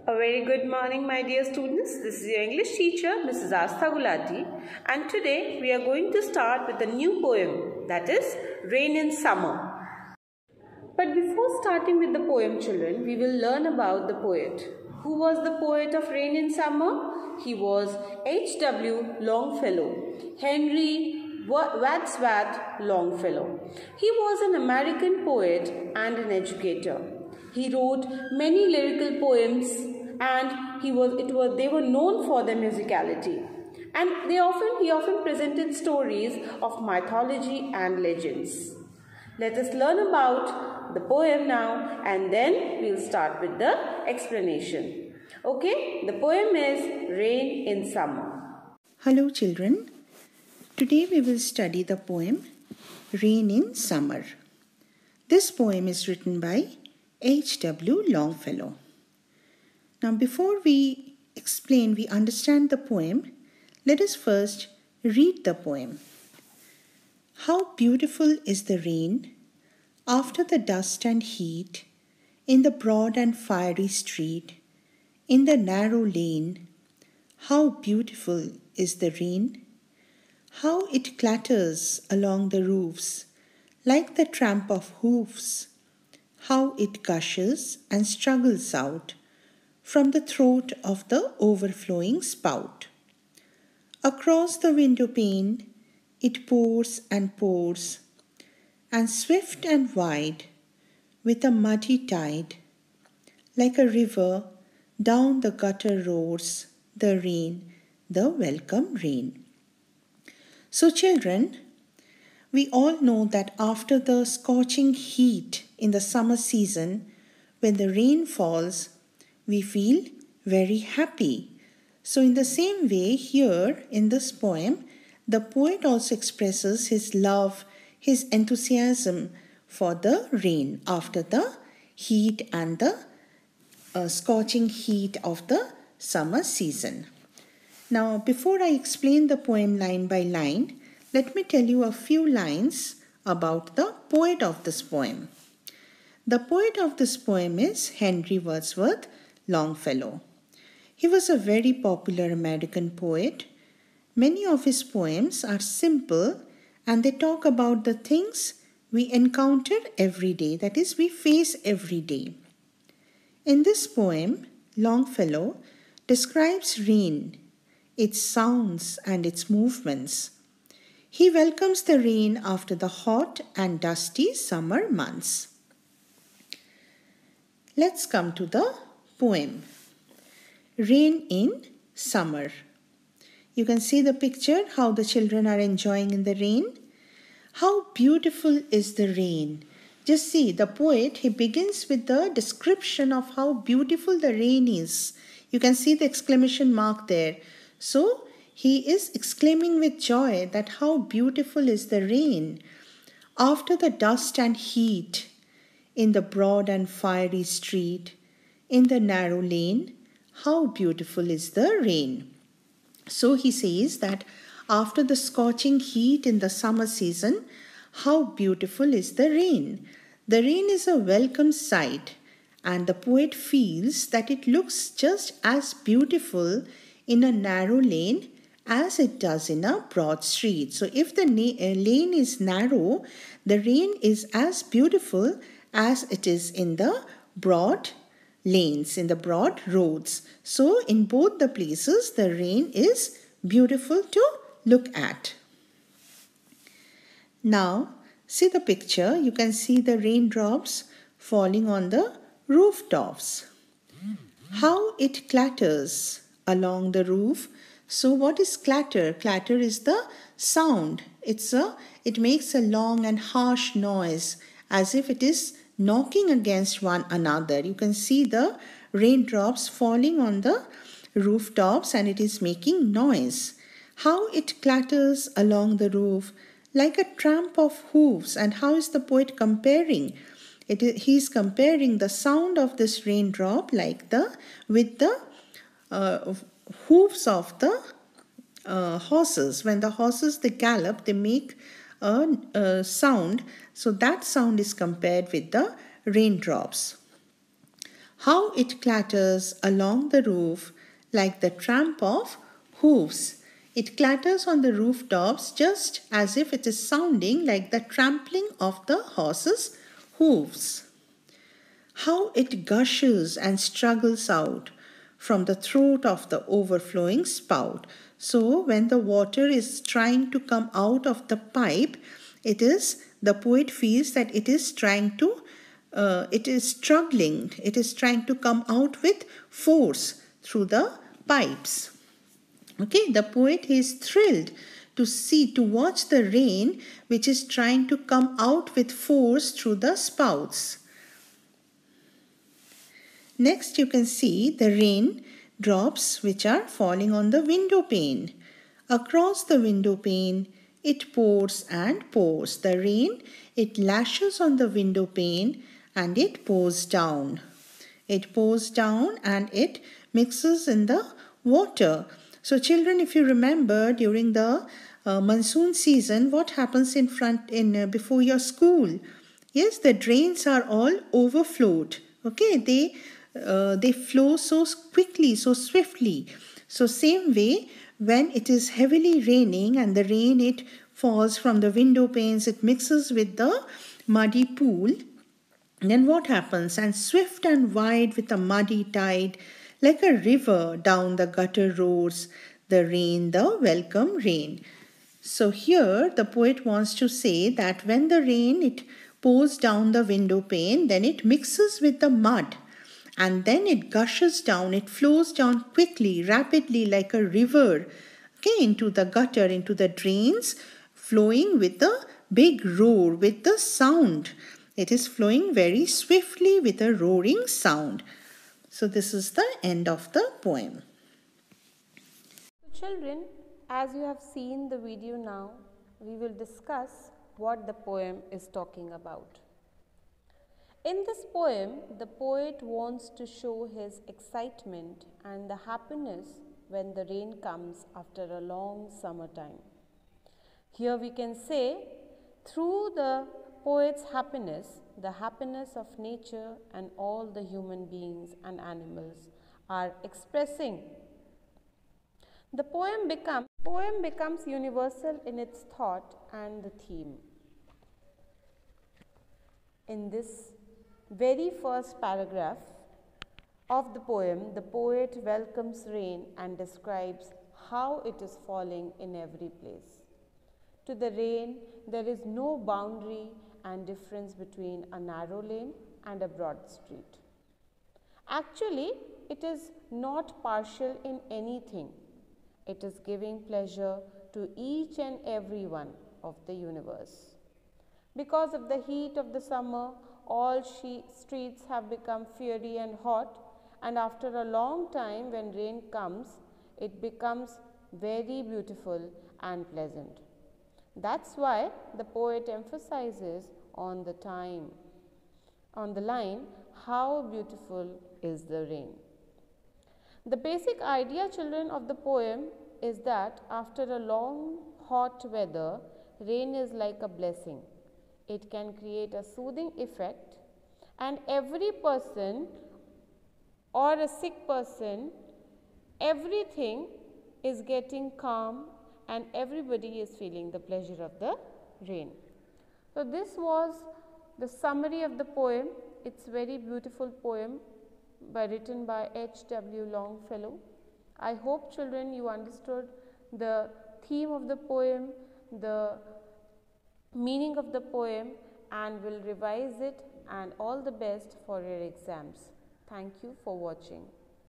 A very good morning, my dear students. This is your English teacher, Mrs. Astha Gulati, and today we are going to start with a new poem, that is Rain in Summer. But before starting with the poem, children, we will learn about the poet. Who was the poet of Rain in Summer? He was H.W. Longfellow, Henry Wadsworth Longfellow. He was an American poet and an educator. He wrote many lyrical poems and they were known for their musicality. And he often presented stories of mythology and legends. Let us learn about the poem now and then we'll start with the explanation. Okay, the poem is Rain in Summer. Hello children. Today we will study the poem Rain in Summer. This poem is written by H.W. Longfellow. Now before we understand the poem, let us first read the poem. How beautiful is the rain after the dust and heat, in the broad and fiery street, in the narrow lane. How beautiful is the rain, how it clatters along the roofs like the tramp of hoofs, how it gushes and struggles out from the throat of the overflowing spout. Across the window pane it pours, and swift and wide, with a muddy tide, like a river down the gutter roars the rain, the welcome rain. So children, we all know that after the scorching heat in the summer season, when the rain falls, we feel very happy. So in the same way, here in this poem, the poet also expresses his love, his enthusiasm for the rain after the heat and the scorching heat of the summer season. Now, before I explain the poem line by line, let me tell you a few lines about the poet of this poem. The poet of this poem is Henry Wadsworth Longfellow. He was a very popular American poet. Many of his poems are simple and they talk about the things we encounter every day, that is, we face every day. In this poem, Longfellow describes rain, its sounds and its movements. He welcomes the rain after the hot and dusty summer months. Let's come to the poem. Rain in Summer. You can see the picture, how the children are enjoying in the rain. How beautiful is the rain. Just see, the poet, he begins with the description of how beautiful the rain is. You can see the exclamation mark there. So, he is exclaiming with joy that how beautiful is the rain after the dust and heat, in the broad and fiery street, in the narrow lane. How beautiful is the rain. So he says that after the scorching heat in the summer season, how beautiful is the rain. The rain is a welcome sight, and the poet feels that it looks just as beautiful in a narrow lane as it does in a broad street. So if the lane is narrow, the rain is as beautiful as it is in the broad lanes, in the broad roads. So in both the places, the rain is beautiful to look at. Now, see the picture. You can see the raindrops falling on the rooftops. How it clatters along the roof. So what is clatter? Clatter is the sound. It makes a long and harsh noise as if it is knocking against one another. You can see the raindrops falling on the rooftops and it is making noise. How it clatters along the roof like a tramp of hoofs. And how is the poet comparing? He is comparing the sound of this raindrop with the hoofs of the horses. When the horses they gallop, they make a sound. So that sound is compared with the raindrops. How it clatters along the roof like the tramp of hooves. It clatters on the rooftops just as if it is sounding like the trampling of the horse's hooves. How it gushes and struggles out from the throat of the overflowing spout. So when the water is trying to come out of the pipe, the poet feels that it is trying to it is struggling, it is trying to come out with force through the pipes. Okay, the poet is thrilled to watch the rain which is trying to come out with force through the spouts. Next you can see the rain drops which are falling on the window pane. Across the window pane it pours and pours. The rain, it lashes on the window pane and it pours down. It pours down and it mixes in the water. So children, if you remember during the monsoon season, what happens before your school? Yes, the drains are all overflowed. Okay, they flow so quickly, so swiftly. So same way, when it is heavily raining and the rain, it falls from the window panes, it mixes with the muddy pool. Then what happens? And swift and wide with a muddy tide, like a river down the gutter roars the rain, the welcome rain. So here the poet wants to say that when the rain, it pours down the window pane, then it mixes with the mud. And then it gushes down, it flows down quickly, rapidly like a river, okay, into the gutter, into the drains, flowing with a big roar, with the sound. It is flowing very swiftly with a roaring sound. So this is the end of the poem. So children, as you have seen the video now, we will discuss what the poem is talking about. In this poem, the poet wants to show his excitement and the happiness when the rain comes after a long summertime. Here we can say, through the poet's happiness, the happiness of nature and all the human beings and animals are expressing. The poem becomes universal in its thought and the theme. In this very first paragraph of the poem, the poet welcomes rain and describes how it is falling in every place. To the rain, there is no boundary and difference between a narrow lane and a broad street. Actually, it is not partial in anything. It is giving pleasure to each and every one of the universe. Because of the heat of the summer, all streets have become fiery and hot, and after a long time when rain comes, it becomes very beautiful and pleasant. That's why the poet emphasizes on the line, how beautiful is the rain. The basic idea, children, of the poem is that after a long hot weather, rain is like a blessing. It can create a soothing effect, and every person or a sick person, everything is getting calm and everybody is feeling the pleasure of the rain. So this was the summary of the poem. It's a very beautiful poem written by H.W. Longfellow. I hope, children, you understood the theme of the poem, the meaning of the poem, and will revise it, and all the best for your exams. Thank you for watching.